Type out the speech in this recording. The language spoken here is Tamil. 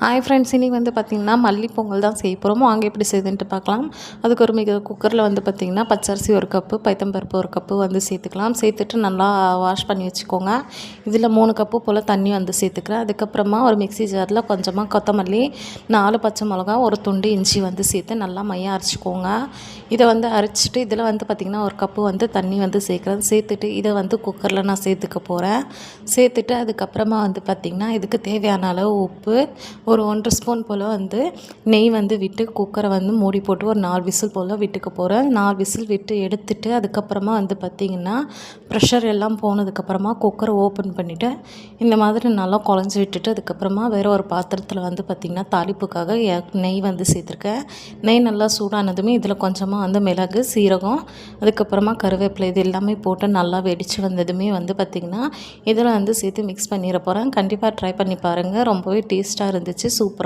ஹாய் ஃப்ரெண்ட்ஸ், இன்றைக்கி வந்து பார்த்திங்கன்னா மல்லி பொங்கல் தான் செய்ய போகிறோம். வாங்க எப்படி செய்யுதுன்ட்டு பார்க்கலாம். அதுக்கு ஒரு குக்கரில் வந்து பார்த்திங்கன்னா பச்சரிசி 1 கப்பு, பைத்தம்பருப்பு 1 கப்பு வந்து சேர்த்துக்கலாம். சேர்த்துட்டு நல்லா வாஷ் பண்ணி வச்சுக்கோங்க. இதில் 3 கப்பு போல் தண்ணி வந்து சேர்த்துக்கிறேன். அதுக்கப்புறமா ஒரு மிக்ஸி ஜாரில் கொஞ்சமாக கொத்தமல்லி, 4 பச்சை மிளகா, ஒரு துண்டு இஞ்சி வந்து சேர்த்து நல்லா மையாக அரைச்சிக்கோங்க. இதை வந்து அரைச்சிட்டு இதில் வந்து பார்த்திங்கன்னா 1 கப்பு வந்து தண்ணி வந்து சேர்க்குறேன். சேர்த்துட்டு இதை வந்து குக்கரில் நான் சேர்த்துக்க போகிறேன். சேர்த்துட்டு அதுக்கப்புறமா வந்து பார்த்திங்கன்னா இதுக்கு தேவையான அளவு உப்பு, ஒரு 1 ஸ்பூன் போல் வந்து நெய் வந்து விட்டு குக்கரை வந்து மூடி போட்டு ஒரு 4 விசில் போல் விட்டுக்க போகிறேன். 4 விசில் விட்டு எடுத்துட்டு அதுக்கப்புறமா வந்து பார்த்திங்கன்னா ப்ரெஷர் எல்லாம் போனதுக்கப்புறமா குக்கரை ஓப்பன் பண்ணிவிட்டு இந்த மாதிரி நல்லா குழஞ்சி விட்டுட்டு அதுக்கப்புறமா வேறு ஒரு பாத்திரத்தில் வந்து பார்த்திங்கன்னா தாளிப்புக்காக நெய் வந்து சேர்த்துருக்கேன். நெய் நல்லா சூடானதுமே இதில் கொஞ்சமாக வந்து மிளகு, சீரகம், அதுக்கப்புறமா கருவேப்பிலை இது எல்லாமே போட்டு நல்லா வெடித்து வந்ததுமே வந்து பார்த்திங்கன்னா இதில் வந்து சேர்த்து மிக்ஸ் பண்ணிட போகிறேன். கண்டிப்பாக ட்ரை பண்ணி பாருங்கள். ரொம்பவே டேஸ்ட்டாக இருந்துச்சு. சூப்பர்.